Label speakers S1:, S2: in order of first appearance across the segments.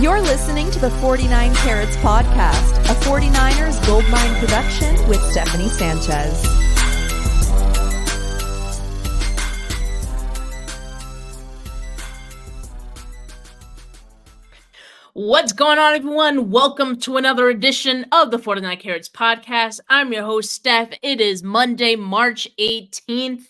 S1: You're listening to the 49 Carats Podcast, a 49ers Goldmine production with Stephanie Sanchez.
S2: What's going on, everyone? Welcome to another edition of the 49 Carats Podcast. I'm your host, Steph. It is Monday, March 18th.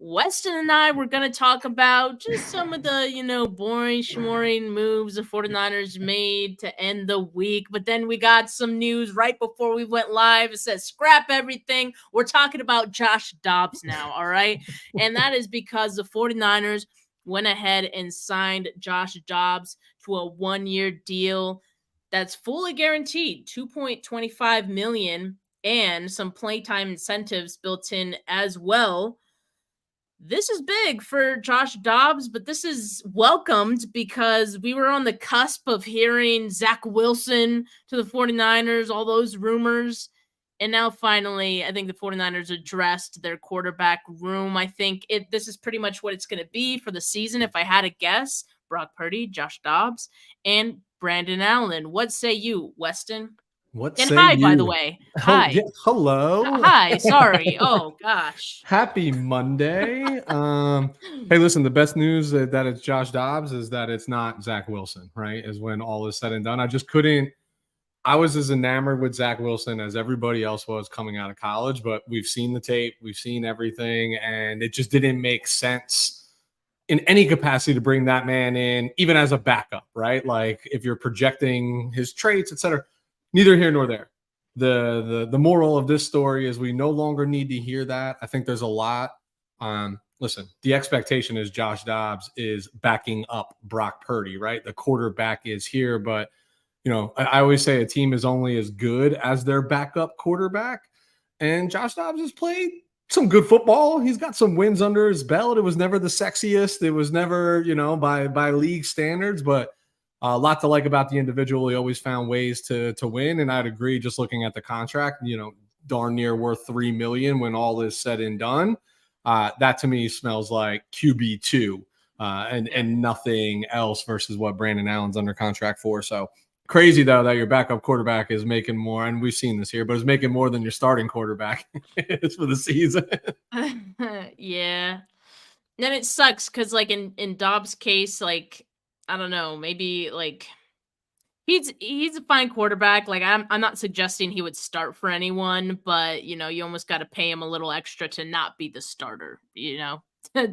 S2: Weston and I were going to talk about just some of the, boring, schmoring moves the 49ers made to end the week. But then we got some news right before we went live. It says, scrap everything. We're talking about Josh Dobbs now, all right? And that is because the 49ers went ahead and signed Josh Dobbs to a one-year deal that's fully guaranteed, $2.25 million, and some playtime incentives built in as well. This is big for Josh Dobbs, but this is welcomed because we were on the cusp of hearing Zach Wilson to the 49ers, all those rumors. And now finally, I think the 49ers addressed their quarterback room. I think this is pretty much what it's going to be for the season. If I had to guess, Brock Purdy, Josh Dobbs, and Brandon Allen. What say you, Weston? Hi, by the way. Hi.
S3: Yeah, hello.
S2: Hi. Sorry. Oh, gosh.
S3: Happy Monday. Hey, listen, the best news that it's Josh Dobbs is that it's not Zach Wilson, right? Is when all is said and done. I was as enamored with Zach Wilson as everybody else was coming out of college, but we've seen the tape, we've seen everything, and it just didn't make sense in any capacity to bring that man in, even as a backup, right? Like if you're projecting his traits, et cetera. Neither here nor there. The moral of this story is we no longer need to hear that. I think there's a lot. Listen, the expectation is Josh Dobbs is backing up Brock Purdy, right? The quarterback is here, but I always say a team is only as good as their backup quarterback. And Josh Dobbs has played some good football. He's got some wins under his belt. It was never the sexiest. It was never, by league standards, but a lot to like about the individual. He always found ways to win, and I'd agree. Just looking at the contract, darn near worth $3 million when all is said and done. That to me smells like QB2 and nothing else versus what Brandon Allen's under contract for. So crazy though that your backup quarterback is making more, and we've seen this here, but is making more than your starting quarterback is for the season.
S2: Yeah, then it sucks because like in Dobbs' case, like, I don't know, maybe like he's a fine quarterback. Like I'm not suggesting he would start for anyone, but you almost got to pay him a little extra to not be the starter,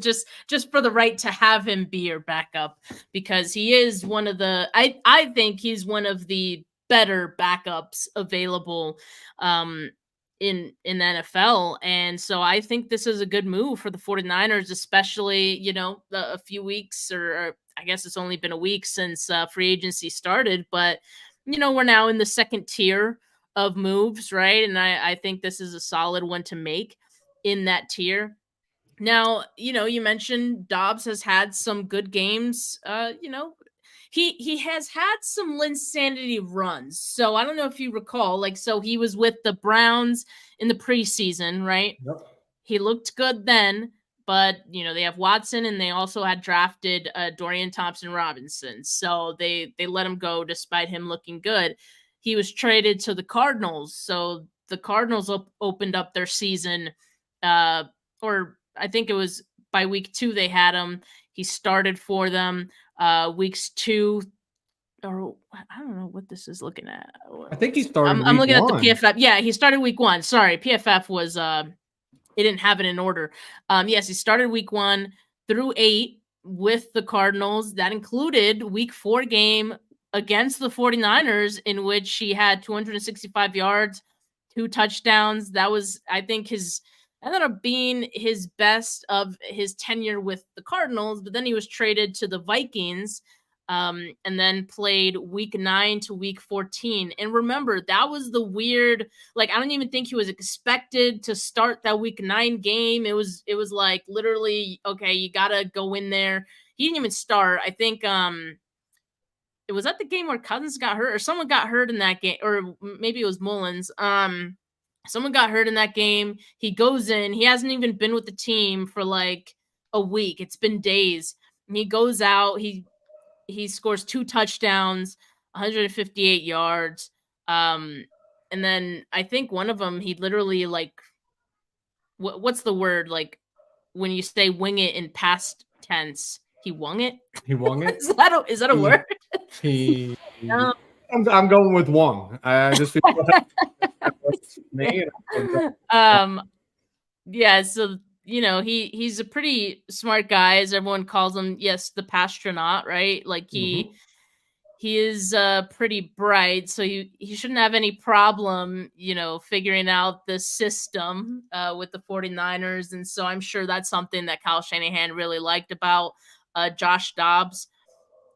S2: just for the right to have him be your backup, because he is one of the I think he's one of the better backups available in the NFL. And so I think this is a good move for the 49ers, especially, a few weeks or I guess it's only been a week since free agency started, but we're now in the second tier of moves, right? And I think this is a solid one to make in that tier. Now, you mentioned Dobbs has had some good games. He has had some Linsanity runs. So I don't know if you recall, so he was with the Browns in the preseason, right?
S3: Yep.
S2: He looked good then, but they have Watson, and they also had drafted Dorian Thompson-Robinson. So they let him go despite him looking good. He was traded to the Cardinals. So the Cardinals opened up their season, or I think it was by week 2 they had him. He started for them. Weeks 2, or I don't know what this is looking at.
S3: I think he started.
S2: I'm looking at the PFF. Yeah, he started week 1. Sorry, PFF was it didn't have it in order. Yes, he started week 1 through 8 with the Cardinals. That included week 4 game against the 49ers, in which he had 265 yards, 2 touchdowns. That was, I think, ended up being his best of his tenure with the Cardinals, but then he was traded to the Vikings and then played week 9 to week 14. And remember, that was the weird, I don't even think he was expected to start that week 9 game. It was like literally, okay, you got to go in there. He didn't even start. I think it was at the game where Cousins got hurt, or someone got hurt in that game, or maybe it was Mullins. Someone got hurt in that game. He goes in. He hasn't even been with the team for a week. It's been days. And he goes out. He he scores 2 touchdowns, 158 yards. And then I think one of them, he literally like, what's the word? Like when you say wing it in past tense, he wung it.
S3: He wung it.
S2: Is that a word?
S3: He.
S2: Um,
S3: I'm going with Wong. I just feel like that's me.
S2: Yeah, so he's a pretty smart guy, as everyone calls him. Yes, the Pastronaut, right? Like he is pretty bright, so he shouldn't have any problem, figuring out the system with the 49ers. And so I'm sure that's something that Kyle Shanahan really liked about Josh Dobbs.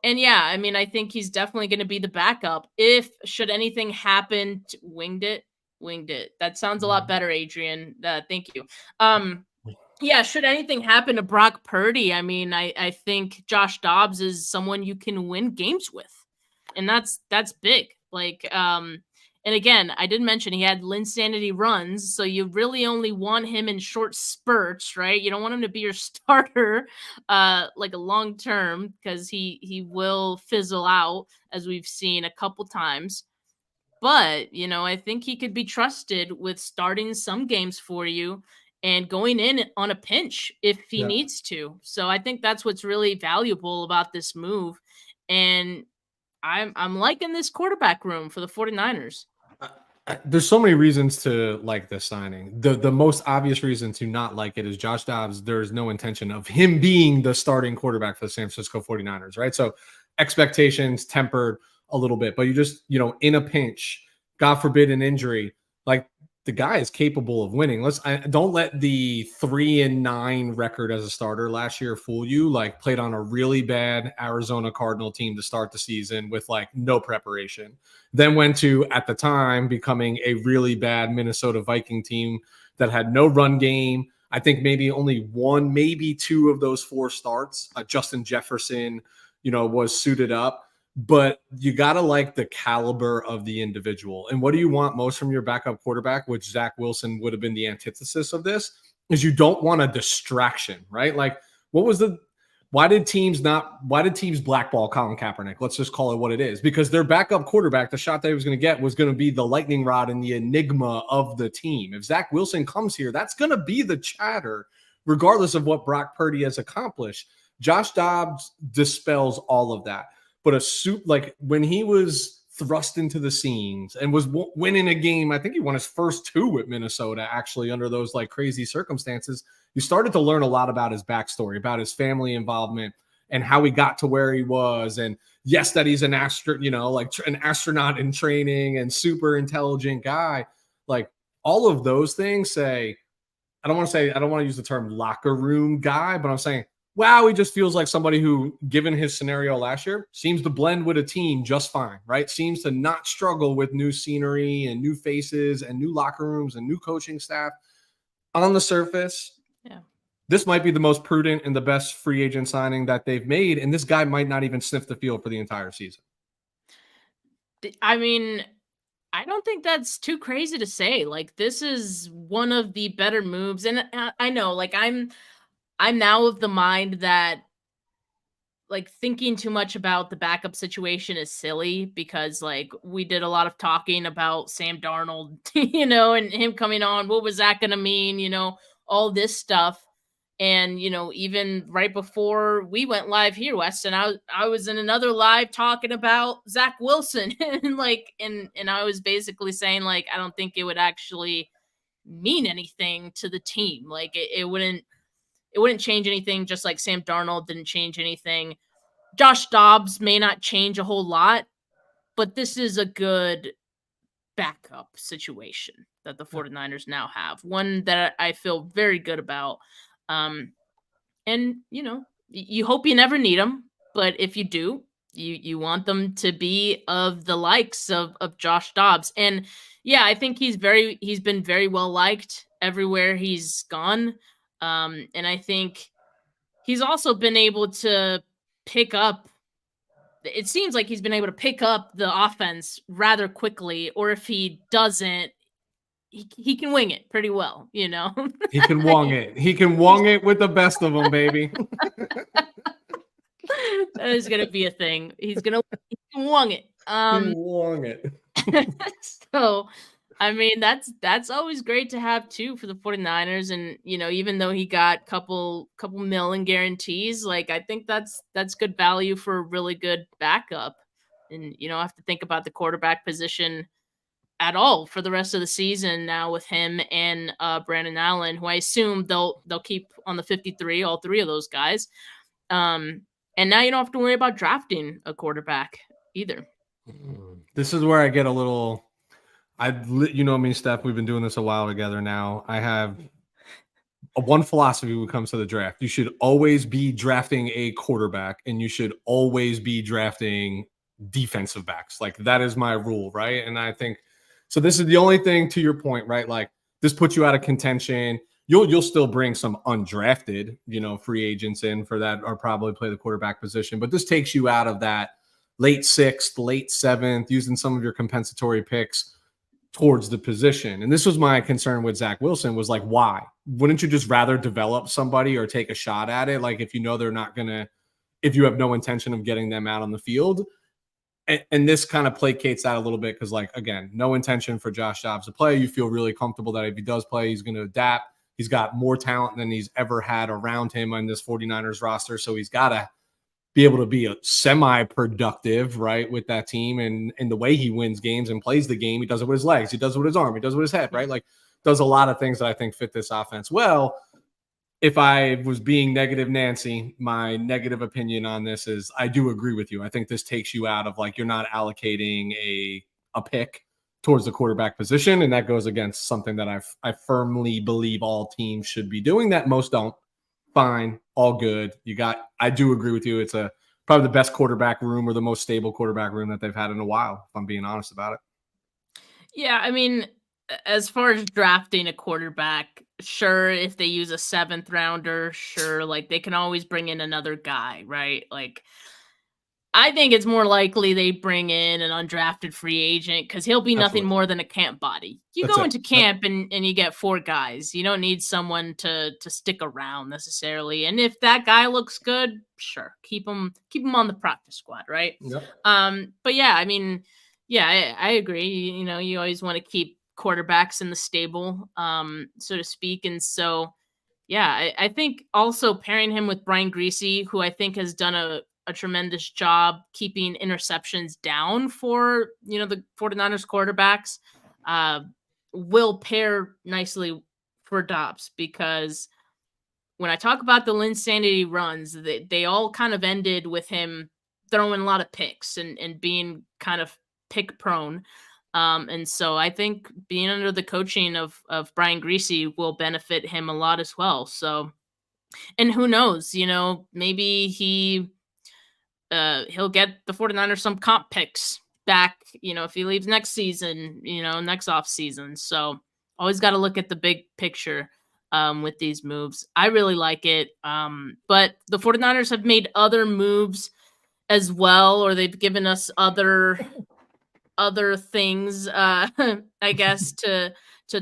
S2: And yeah, I mean, I think he's definitely going to be the backup. If should anything happen, winged it. That sounds a lot better, Adrian. Thank you. Yeah, should anything happen to Brock Purdy, I mean, I think Josh Dobbs is someone you can win games with. And that's big. Like, and again, I did mention he had Linsanity runs, so you really only want him in short spurts, right? You don't want him to be your starter, like a long term, because he will fizzle out, as we've seen a couple times. But I think he could be trusted with starting some games for you and going in on a pinch if he needs to. So I think that's what's really valuable about this move. And I'm liking this quarterback room for the 49ers.
S3: There's so many reasons to like this signing. The most obvious reason to not like it is Josh Dobbs. There's no intention of him being the starting quarterback for the San Francisco 49ers, right? So expectations tempered a little bit, but you just, in a pinch, God forbid an injury, like the guy is capable of winning. Don't let the 3-9 record as a starter last year fool you. Like played on a really bad Arizona Cardinal team to start the season with like no preparation. Then went to, at the time, becoming a really bad Minnesota Viking team that had no run game. I think maybe only one, maybe two of those 4 starts. Justin Jefferson, was suited up. But you got to like the caliber of the individual. And what do you want most from your backup quarterback, which Zach Wilson would have been the antithesis of this, is you don't want a distraction, right? Like why did teams blackball Colin Kaepernick? Let's just call it what it is. Because their backup quarterback, the shot that he was going to get was going to be the lightning rod and the enigma of the team. If Zach Wilson comes here, that's going to be the chatter, regardless of what Brock Purdy has accomplished. Josh Dobbs dispels all of that. But like when he was thrust into the scenes and was winning a game, I think he won his first 2 with Minnesota, actually, under those like crazy circumstances. You started to learn a lot about his backstory, about his family involvement and how he got to where he was. And yes, that he's an astronaut in training and super intelligent guy. Like all of those things I don't want to use the term locker room guy, but I'm saying, wow, he just feels like somebody who, given his scenario last year, seems to blend with a team just fine, right? Seems to not struggle with new scenery and new faces and new locker rooms and new coaching staff. On the surface, this might be the most prudent and the best free agent signing that they've made, and this guy might not even sniff the field for the entire season.
S2: I mean, I don't think that's too crazy to say. Like, this is one of the better moves, and I know, like, I'm now of the mind that like thinking too much about the backup situation is silly because like we did a lot of talking about Sam Darnold, and him coming on. What was that going to mean? All this stuff. And, even right before we went live here, Weston, I was in another live talking about Zach Wilson and and I was basically saying like, I don't think it would actually mean anything to the team. Like it wouldn't change anything, just like Sam Darnold didn't change anything. Josh Dobbs may not change a whole lot, but this is a good backup situation that the 49ers now have. One that I feel very good about. And, you hope you never need them, but if you do, you want them to be of the likes of Josh Dobbs. And yeah, I think he's been very well liked everywhere he's gone. And I think he's also been able to it seems like he's been able to pick up the offense rather quickly, or if he doesn't, he can wing it pretty well, He can
S3: wong it. He can wong it with the best of them, baby.
S2: That is going to be a thing. He's going to wong it.
S3: He won it.
S2: So, I mean, that's always great to have too for the 49ers. And, even though he got couple mil in guarantees, like I think that's good value for a really good backup. And, I have to think about the quarterback position at all for the rest of the season now with him and Brandon Allen, who I assume they'll keep on the 53, all three of those guys. And now you don't have to worry about drafting a quarterback either.
S3: This is where I get a little. Me, Steph. We've been doing this a while together now. I have one philosophy when it comes to the draft. You should always be drafting a quarterback, and you should always be drafting defensive backs. Like that is my rule, right? And I think so. This is the only thing to your point, right? Like this puts you out of contention. You'll still bring some undrafted, free agents in for that, or probably play the quarterback position. But this takes you out of that late 6th, late 7th, using some of your compensatory picks towards the position. And this was my concern with Zach Wilson was like, why? Wouldn't you just rather develop somebody or take a shot at it? Like if they're not going to, if you have no intention of getting them out on the field. And this kind of placates that a little bit because, like, again, no intention for Josh Dobbs to play. You feel really comfortable that if he does play, he's going to adapt. He's got more talent than he's ever had around him on this 49ers roster. So he's got to be able to be a semi-productive, right, with that team. And the way he wins games and plays the game, he does it with his legs. He does it with his arm. He does it with his head, right? Like, does a lot of things that I think fit this offense well. If I was being negative Nancy, my negative opinion on this is I do agree with you. I think this takes you out of, like, you're not allocating a pick towards the quarterback position, and that goes against something that I firmly believe all teams should be doing that most don't. Fine, all good. I do agree with you. It's probably the best quarterback room or the most stable quarterback room that they've had in a while, if I'm being honest about it.
S2: Yeah, I mean, as far as drafting a quarterback, sure, if they use a 7th rounder, sure, like they can always bring in another guy, right? Like, I think it's more likely they bring in an undrafted free agent because he'll be nothing more than a camp body. You go into camp and you get 4 guys. You don't need someone to stick around necessarily. And if that guy looks good, sure, keep him on the practice squad, right?
S3: Yep.
S2: But yeah, I mean, yeah, I agree. You always want to keep quarterbacks in the stable, so to speak. And so, yeah, I think also pairing him with Brian Griese, who I think has done a tremendous job keeping interceptions down for, the 49ers quarterbacks, will pair nicely for Dobbs, because when I talk about the Linsanity runs, they all kind of ended with him throwing a lot of picks and being kind of pick prone. And so I think being under the coaching of Brian Griese will benefit him a lot as well. So, and who knows, maybe he'll get the 49ers some comp picks back, if he leaves next season, next off season. So always got to look at the big picture with these moves. I really like it. But the 49ers have made other moves as well, or they've given us other things, I guess, to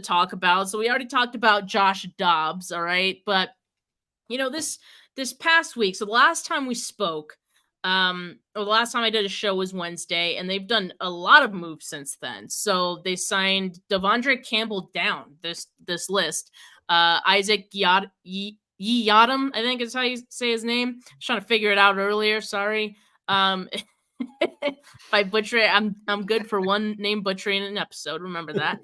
S2: talk about. So we already talked about Josh Dobbs. All right. But, this past week, so the last time we spoke, or the last time I did a show was Wednesday, and they've done a lot of moves since then. So they signed Devondre Campbell down this list. Isaac Yiadom, I think is how you say his name. I was trying to figure it out earlier. Sorry. If I butcher it, I'm good for one name butchering an episode. Remember that.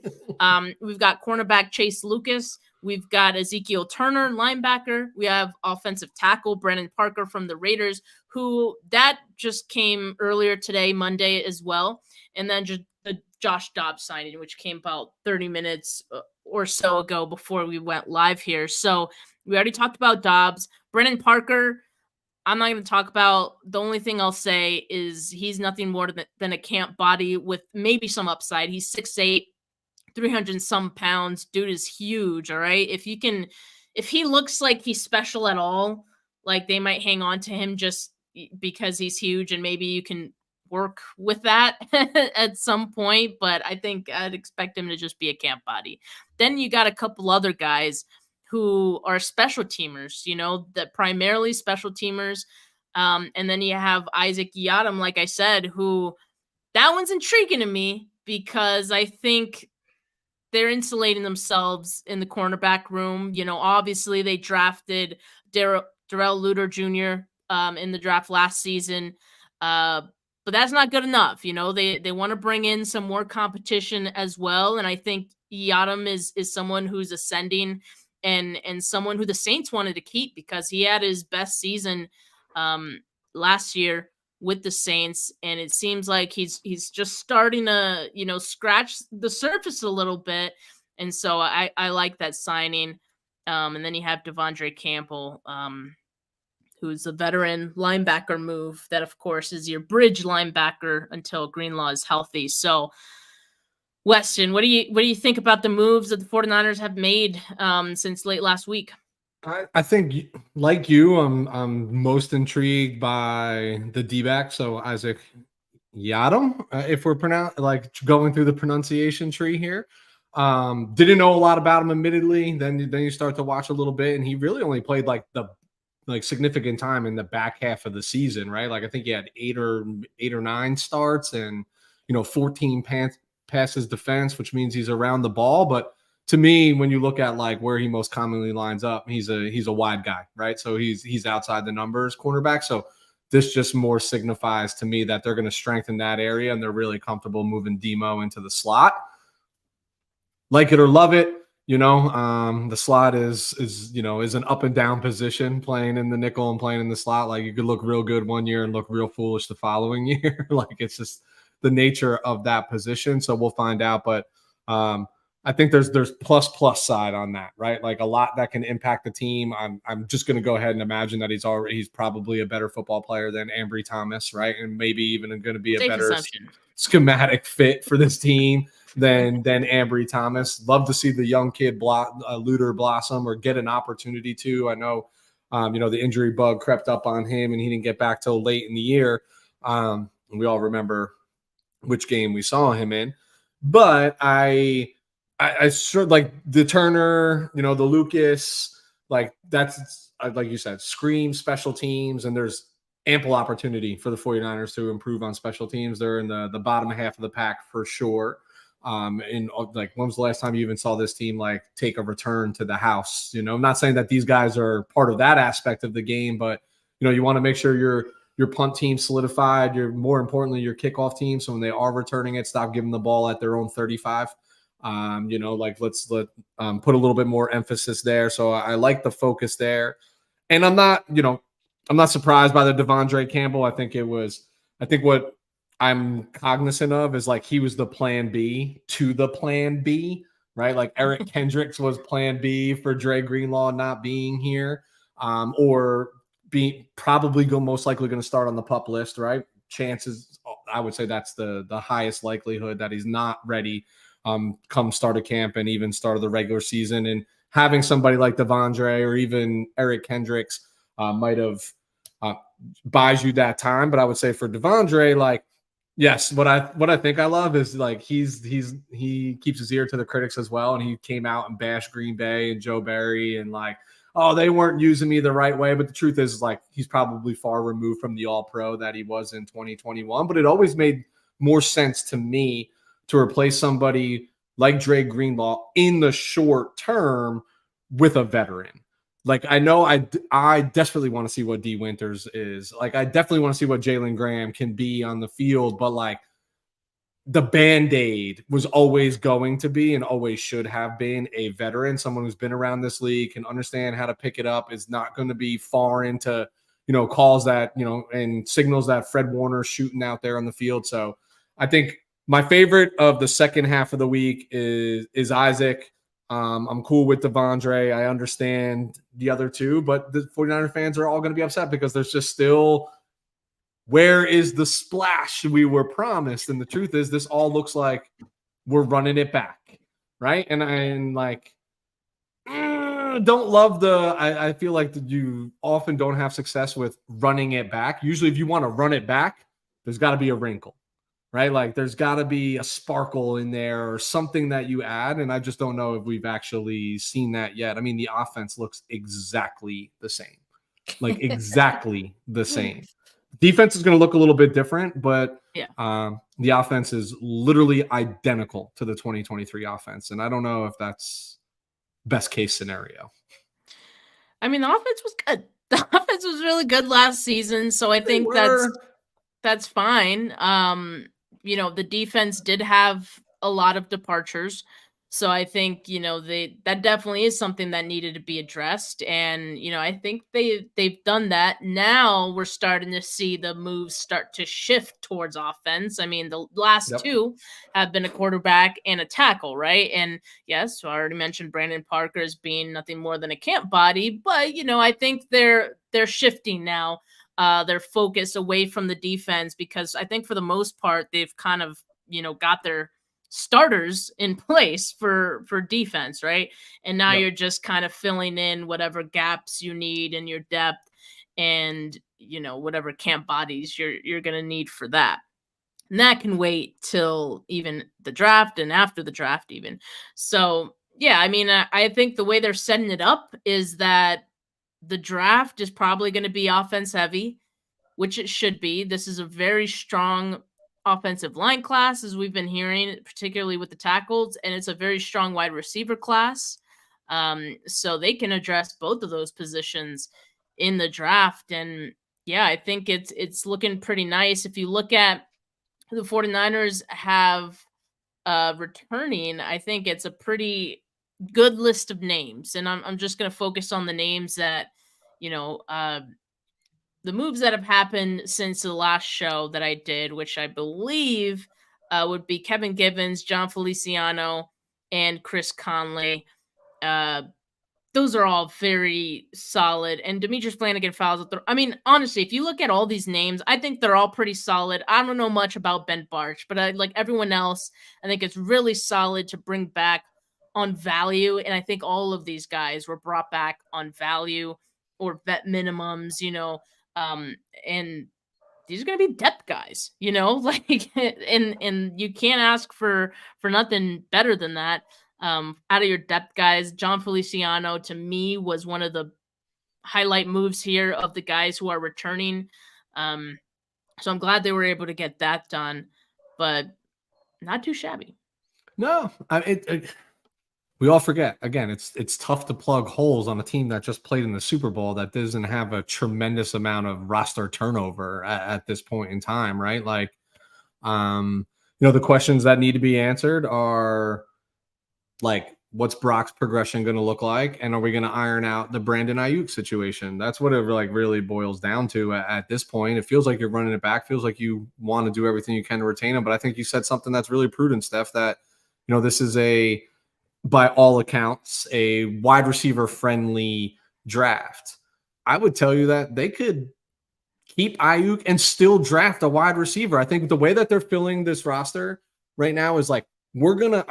S2: We've got cornerback Chase Lucas. We've got Ezekiel Turner, linebacker. We have offensive tackle Brennan Parker from the Raiders, who that just came earlier today, Monday as well. And then just the Josh Dobbs signing, which came about 30 minutes or so ago before we went live here. So we already talked about Dobbs. Brennan Parker, I'm not going to talk about. The only thing I'll say is he's nothing more than a camp body with maybe some upside. He's 6'8", 300 some pounds. Dude is huge. All right. If he looks like he's special at all, like they might hang on to him just because he's huge, and maybe you can work with that at some point. But I think I'd expect him to just be a camp body. Then you got a couple other guys who are special teamers, that primarily special teamers. And then you have Isaac Yiadom, like I said, who that one's intriguing to me because I think they're insulating themselves in the cornerback room. Obviously they drafted Darrell Luter Jr. In the draft last season. But that's not good enough. They want to bring in some more competition as well. And I think Yiadom is someone who's ascending and someone who the Saints wanted to keep because he had his best season last year with the Saints, and it seems like he's just starting to scratch the surface a little bit, and so I like that signing. And then you have Devondre Campbell, who's a veteran linebacker move that of course is your bridge linebacker until Greenlaw is healthy. So Weston, what do you think about the moves that the 49ers have made since late last week?
S3: I think, like you, I'm most intrigued by the D-back. So Isaac Yiadom, if we're going through the pronunciation tree here. Didn't know a lot about him, admittedly. Then you start to watch a little bit, and he really only played significant time in the back half of the season, right? Like I think he had eight or nine starts, and 14 passes defense, which means he's around the ball, but to me, when you look at where he most commonly lines up, he's a wide guy, right? So he's outside the numbers cornerback. So this just more signifies to me that they're going to strengthen that area and they're really comfortable moving Demo into the slot. Like it or love it, the slot is an up and down position, playing in the nickel and playing in the slot. Like you could look real good one year and look real foolish the following year. It's just the nature of that position. So we'll find out, but I think there's plus side on that, right? Like a lot that can impact the team. I'm just going to go ahead and imagine that he's probably a better football player than Ambry Thomas, right? And maybe even going to be a better schematic fit for this team than Ambry Thomas. Love to see the young kid Luter blossom or get an opportunity to. I know, the injury bug crept up on him and he didn't get back till late in the year. And we all remember which game we saw him in, but I sure like the Turner, the Lucas, that's like you said, scream special teams, and there's ample opportunity for the 49ers to improve on special teams. They're in the bottom half of the pack for sure. And when was the last time you even saw this team take a return to the house? I'm not saying that these guys are part of that aspect of the game, but you want to make sure your punt team solidified. More importantly, your kickoff team. So when they are returning it, stop giving the ball at their own 35. Let's put a little bit more emphasis there. So I like the focus there, and I'm not surprised by the Devondre Campbell. I think what I'm cognizant of is he was the plan B to the plan B, right? Like Eric Kendricks was plan B for Dre Greenlaw not being here, or probably most likely going to start on the PUP list, right? Chances, I would say that's the highest likelihood that he's not ready come start of camp and even start of the regular season. And having somebody like Devondre or even Eric Kendricks might have buys you that time. But I would say for Devondre, yes, what I think I love is he keeps his ear to the critics as well. And he came out and bashed Green Bay and Joe Barry and oh, they weren't using me the right way. But the truth is he's probably far removed from the All-Pro that he was in 2021. But it always made more sense to me to replace somebody like Dre Greenlaw in the short term with a veteran. I know I desperately want to see what D Winters is. I definitely want to see what Jalen Graham can be on the field, but the Band-Aid was always going to be and always should have been a veteran, someone who's been around this league, can understand how to pick it up, is not going to be foreign to, calls that, and signals that Fred Warner's shooting out there on the field. So I think my favorite of the second half of the week is Isaac. I'm cool with Devondre. I understand the other two, but the 49er fans are all going to be upset because there's just still, where is the splash we were promised? And the truth is, this all looks like we're running it back, right? And don't love I feel like you often don't have success with running it back. Usually if you want to run it back, there's got to be a wrinkle. Right? There's got to be a sparkle in there or something that you add. And I just don't know if we've actually seen that yet. I mean, the offense looks exactly the same. like exactly the same. Defense is going to look a little bit different, but the offense is literally identical to the 2023 offense. And I don't know if that's best case scenario.
S2: I mean, the offense was good. The offense was really good last season, so I think that's fine. The defense did have a lot of departures. So I think, that definitely is something that needed to be addressed. And, I think they've done that. Now we're starting to see the moves start to shift towards offense. I mean, the last two have been a quarterback and a tackle, right? And yes, I already mentioned Brandon Parker as being nothing more than a camp body, but I think they're shifting now. Their focus away from the defense, because I think for the most part, they've kind of, got their starters in place for defense, right? And now you're just kind of filling in whatever gaps you need in your depth and, whatever camp bodies you're going to need for that. And that can wait till even the draft and after the draft even. So, yeah, I mean, I think the way they're setting it up is that the draft is probably going to be offense heavy, which it should be. This is a very strong offensive line class, as we've been hearing, particularly with the tackles, and it's a very strong wide receiver class. So they can address both of those positions in the draft. And yeah, I think it's looking pretty nice. If you look at who the 49ers have returning, I think it's a pretty good list of names. And I'm just going to focus on the names that, the moves that have happened since the last show that I did, which I believe would be Kevin Givens, John Feliciano, and Chris Conley. Those are all very solid. And Demetrius Flanagan fouls. I mean, honestly, if you look at all these names, I think they're all pretty solid. I don't know much about Ben Barch, but I like everyone else. I think it's really solid to bring back on value. And I think all of these guys were brought back on value or vet minimums, and these are going to be depth guys, like, and you can't ask for nothing better than that. Out of your depth guys, John Feliciano to me was one of the highlight moves here of the guys who are returning. So I'm glad they were able to get that done, but not too shabby.
S3: No, we all forget. Again, it's tough to plug holes on a team that just played in the Super Bowl that doesn't have a tremendous amount of roster turnover at this point in time, right? Like, the questions that need to be answered are like, what's Brock's progression going to look like, and are we going to iron out the Brandon Aiyuk situation? That's what it really boils down to at this point. It feels like you're running it back. Feels like you want to do everything you can to retain him, but I think you said something that's really prudent, Steph. That this is by all accounts, a wide receiver friendly draft. I would tell you that they could keep Aiyuk and still draft a wide receiver. I think the way that they're filling this roster right now is like, I'm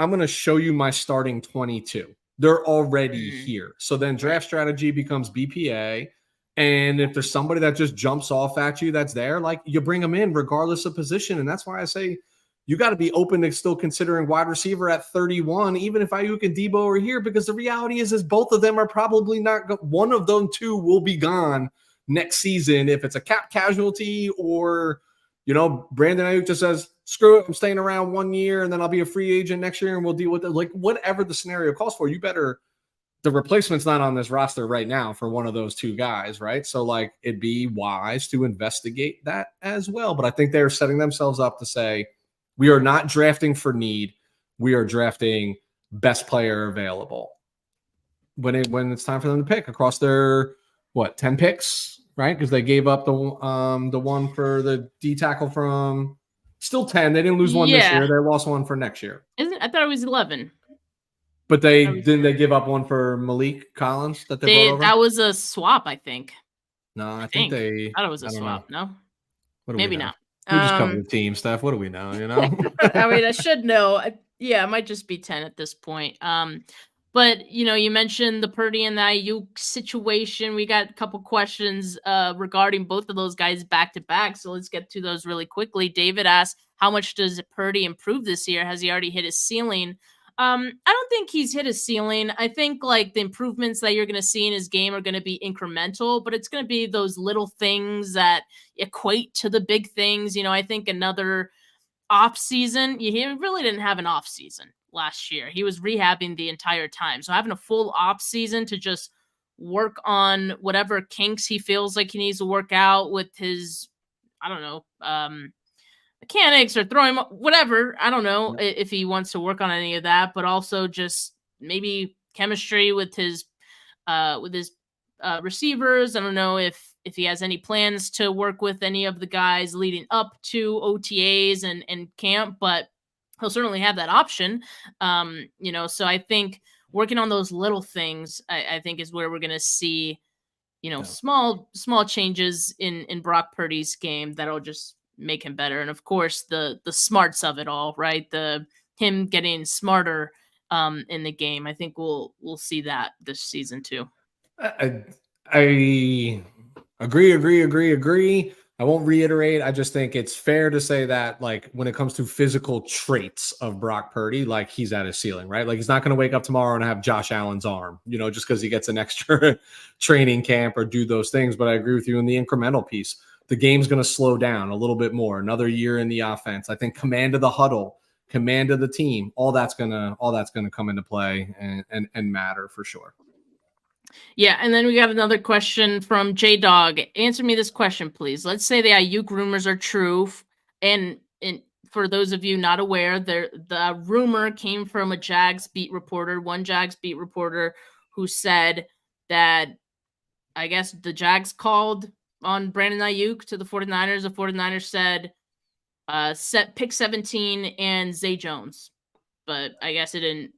S3: going to show you my starting 22. They're already here. So then draft strategy becomes BPA. And if there's somebody that just jumps off at you that's there, like, you bring them in regardless of position. And that's why I say, you got to be open to still considering wide receiver at 31, even if Aiyuk and Debo are here, because the reality is both of them are probably not. One of them two will be gone next season if it's a cap casualty, or Brandon Aiyuk just says, screw it, I'm staying around 1 year and then I'll be a free agent next year and we'll deal with it. Like, whatever the scenario calls for, the replacement's not on this roster right now for one of those two guys, right? So like, it'd be wise to investigate that as well. But I think they're setting themselves up to say, we are not drafting for need. We are drafting best player available. When it's time for them to pick across their 10 picks, right? Because they gave up the one for the D tackle from still 10. They didn't lose one this year. They lost one for next year.
S2: I thought it was 11.
S3: But they give up one for Malik Collins that they brought over?
S2: That was a swap, I think.
S3: No, I think they.
S2: I thought it was a swap. No,
S3: maybe
S2: not.
S3: We just cover the team, Steph. What do we know?
S2: I mean, I should know. It might just be 10 at this point. But you mentioned the Purdy and the Aiyuk situation. We got a couple questions regarding both of those guys back to back. So let's get to those really quickly. David asked, how much does Purdy improve this year? Has he already hit his ceiling? I don't think he's hit his ceiling. I think like the improvements that you're going to see in his game are going to be incremental, but it's going to be those little things that equate to the big things. I think another off season, he really didn't have an off season last year. He was rehabbing the entire time. So having a full off season to just work on whatever kinks he feels like he needs to work out with his, I don't know, mechanics or throwing whatever. I don't know if he wants to work on any of that, but also just maybe chemistry with his receivers. I don't know if he has any plans to work with any of the guys leading up to OTAs and camp, but he'll certainly have that option. So I think working on those little things, I think is where we're going to see, small changes in Brock Purdy's game that'll just make him better. And of course the smarts of it all, right? Him getting smarter in the game. I think we'll see that this season too.
S3: I agree. I won't reiterate. I just think it's fair to say that, like, when it comes to physical traits of Brock Purdy, like, he's at his ceiling, right? Like, he's not going to wake up tomorrow and have Josh Allen's arm, just because he gets an extra training camp or do those things. But I agree with you in the incremental piece. The game's going to slow down a little bit more. Another year in the offense. I think command of the huddle, command of the team, all that's gonna come into play and matter for sure.
S2: Yeah, and then we got another question from J-Dog. Answer me this question, please. Let's say the Aiyuk rumors are true, and for those of you not aware, the rumor came from one Jags beat reporter who said that, I guess, the Jags called on Brandon Aiyuk to the 49ers. The 49ers said set pick 17 and Zay Jones, but I guess it didn't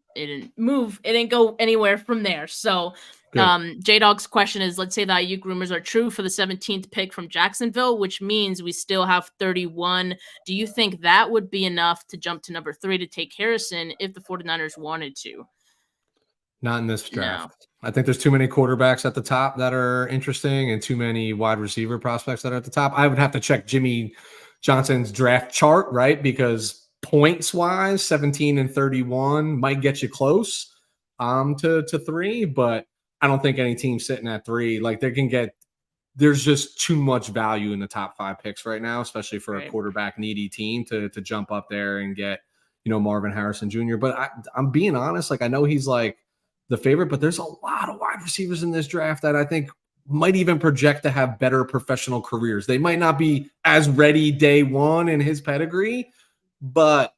S2: move. It didn't go anywhere from there. So J-Dog's question is, let's say the Aiyuk rumors are true for the 17th pick from Jacksonville, which means we still have 31. Do you think that would be enough to jump to number 3 to take Harrison if the 49ers wanted to?
S3: Not in this draft. No. I think there's too many quarterbacks at the top that are interesting and too many wide receiver prospects that are at the top. I would have to check Jimmy Johnson's draft chart, right? Because points wise, 17 and 31 might get you close to 3, but I don't think any team sitting at 3, like, there's just too much value in the top 5 picks right now, especially for a quarterback needy team to jump up there and get, Marvin Harrison Jr. But I'm being honest, like, I know he's like the favorite, but there's a lot of wide receivers in this draft that I think might even project to have better professional careers. They might not be as ready day one in his pedigree, but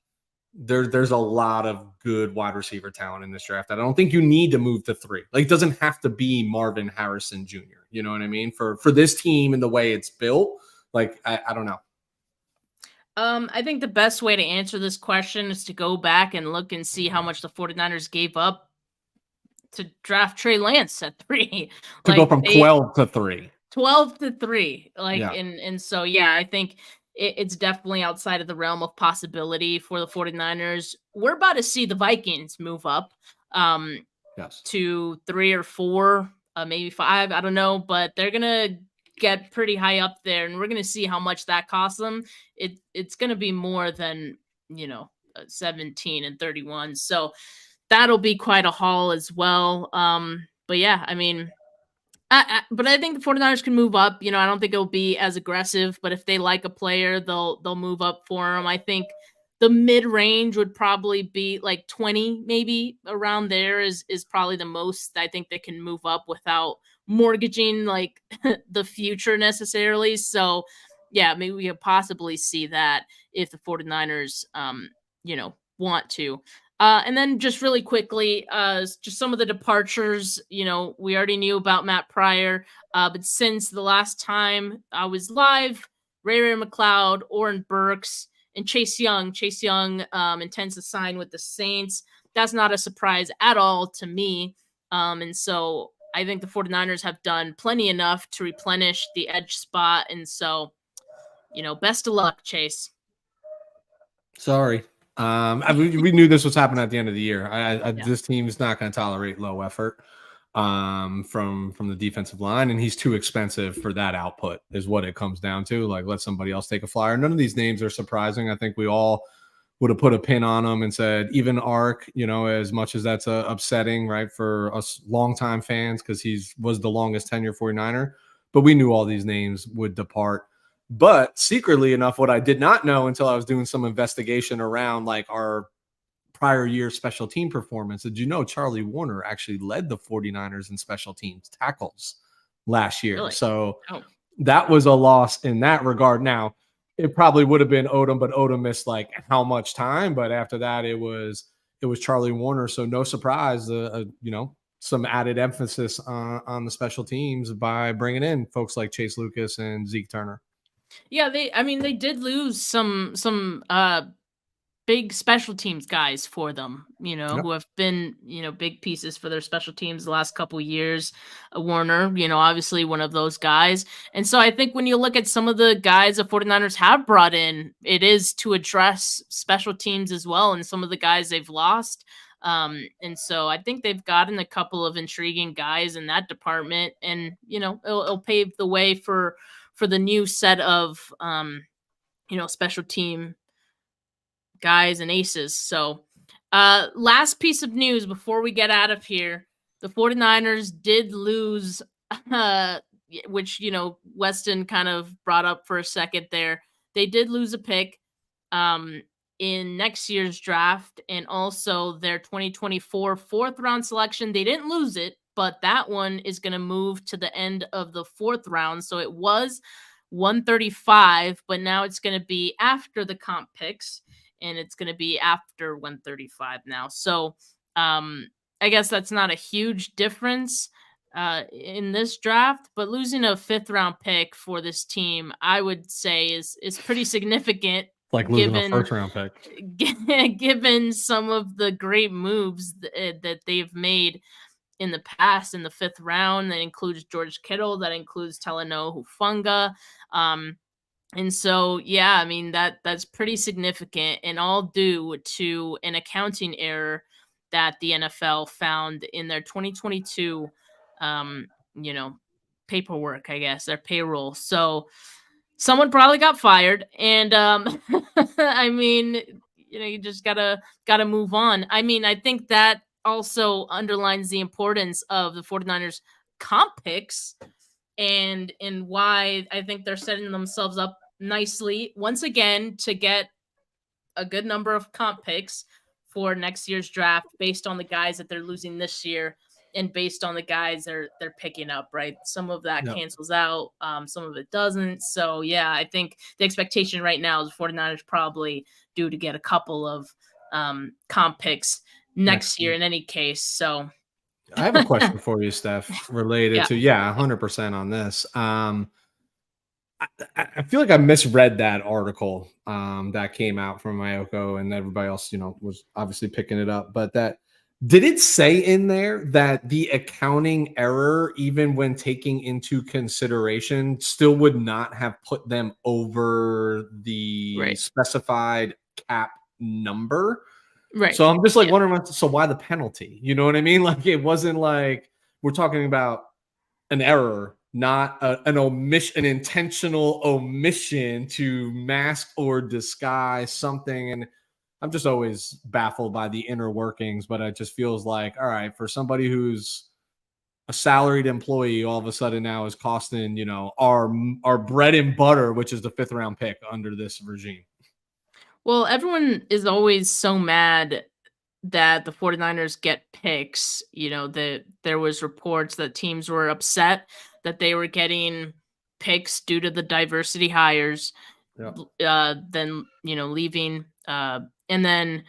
S3: there's a lot of good wide receiver talent in this draft that I don't think you need to move to 3. Like, it doesn't have to be Marvin Harrison Jr. You know what I mean? For this team and the way it's built, like, I don't know.
S2: I think the best way to answer this question is to go back and look and see how much the 49ers gave up to draft Trey Lance at 3.
S3: To go from 12 to 3.
S2: 12 to 3. And so, yeah, I think it's definitely outside of the realm of possibility for the 49ers. We're about to see the Vikings move up to 3 or 4, maybe 5. I don't know, but they're going to get pretty high up there, and we're going to see how much that costs them. It's going to be more than, 17 and 31. So that'll be quite a haul as well. But yeah, I mean, but I think the 49ers can move up. I don't think it'll be as aggressive, but if they like a player, they'll move up for him. I think the mid-range would probably be like 20, maybe around there is probably the most I think they can move up without mortgaging like the future necessarily. So yeah, maybe we could possibly see that if the 49ers, want to. And then just really quickly, just some of the departures, we already knew about Matt Pryor, but since the last time I was live, Ray McLeod, Oren Burks, and Chase Young intends to sign with the Saints. That's not a surprise at all to me. And so I think the 49ers have done plenty enough to replenish the edge spot. And so, best of luck, Chase.
S3: Sorry. We knew this was happening at the end of the year. This team is not going to tolerate low effort from the defensive line, and he's too expensive for that output is what it comes down to. Like, let somebody else take a flyer. None of these names are surprising. I think we all would have put a pin on them and said, even Ark, as much as that's upsetting, right, for us longtime fans, because was the longest tenure 49er, but we knew all these names would depart. But secretly enough, what I did not know until I was doing some investigation around like our prior year special team performance, did you know Charlie Warner actually led the 49ers in special teams tackles last year?
S2: Really?
S3: So
S2: Oh.
S3: that was a loss in that regard. Now, it probably would have been Odom, but Odom missed like how much time? But after that, it was Charlie Warner. So no surprise, some added emphasis on the special teams by bringing in folks like Chase Lucas and Zeke Turner.
S2: Yeah, they did lose some big special teams guys for them,
S3: Yep.
S2: who have been, big pieces for their special teams the last couple of years. Warner, obviously one of those guys. And so I think when you look at some of the guys the 49ers have brought in, it is to address special teams as well, and some of the guys they've lost. And so I think they've gotten a couple of intriguing guys in that department, and, it'll pave the way for the new set of, special team guys and aces. So last piece of news before we get out of here, the 49ers did lose, which, Weston kind of brought up for a second there. They did lose a pick in next year's draft, and also their 2024 fourth round selection. They didn't lose it, but that one is going to move to the end of the fourth round. So it was 135, but now it's going to be after the comp picks, and it's going to be after 135 now. So I guess that's not a huge difference in this draft, but losing a fifth round pick for this team, I would say is pretty significant.
S3: Like losing a first round pick.
S2: Given some of the great moves that they've made in the past in the fifth round. That includes George Kittle, that includes Talanoa Hufanga. And so, yeah, I mean, that's pretty significant, and all due to an accounting error that the NFL found in their 2022, paperwork, I guess, their payroll. So someone probably got fired, and I mean, you just gotta move on. I mean, I think that also underlines the importance of the 49ers comp picks, and why I think they're setting themselves up nicely once again to get a good number of comp picks for next year's draft based on the guys that they're losing this year and based on the guys they're picking up, right? Some of that cancels out, some of it doesn't. So yeah, I think the expectation right now is the 49ers probably due to get a couple of comp picks next year in any case. So
S3: I have a question for you, Steph, related to 100% on this. I feel like I misread that article that came out from Aiyuk, and everybody else, was obviously picking it up. But did it say in there that the accounting error, even when taking into consideration, still would not have put them over the specified cap number?
S2: Right.
S3: So I'm just like wondering, so why the penalty? You know what I mean? Like, it wasn't like we're talking about an error, not an omission, an intentional omission to mask or disguise something. And I'm just always baffled by the inner workings, but it just feels like, all right, for somebody who's a salaried employee, all of a sudden now is costing, our bread and butter, which is the fifth round pick under this regime.
S2: Well, everyone is always so mad that the 49ers get picks. There was reports that teams were upset that they were getting picks due to the diversity hires, then, leaving. And then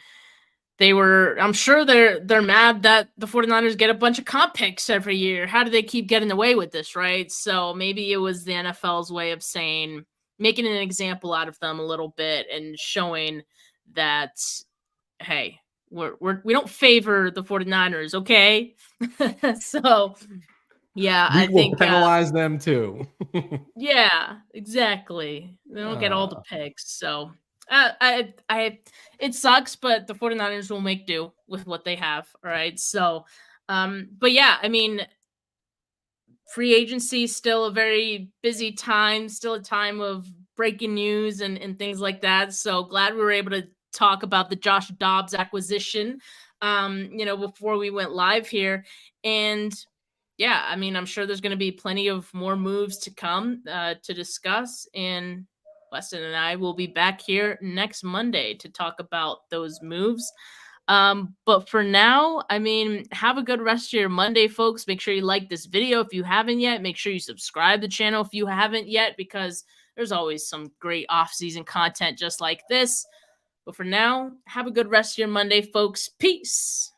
S2: I'm sure they're mad that the 49ers get a bunch of comp picks every year. How do they keep getting away with this, right? So maybe it was the NFL's way of saying, making an example out of them a little bit and showing that, hey, we don't favor the 49ers, okay? So, yeah,
S3: I
S2: think
S3: will penalize them too.
S2: Yeah, exactly. They don't get all the picks. So, it sucks, but the 49ers will make do with what they have, all right? So, but yeah, I mean, free agency is still a very busy time, still a time of breaking news and things like that. So glad we were able to talk about the Josh Dobbs acquisition, before we went live here. And yeah, I mean, I'm sure there's going to be plenty of more moves to come to discuss. And Weston and I will be back here next Monday to talk about those moves. But for now, I mean, have a good rest of your Monday, folks. Make sure you like this video if you haven't yet. Make sure you subscribe to the channel if you haven't yet, because there's always some great off-season content just like this. But for now, have a good rest of your Monday, folks. Peace.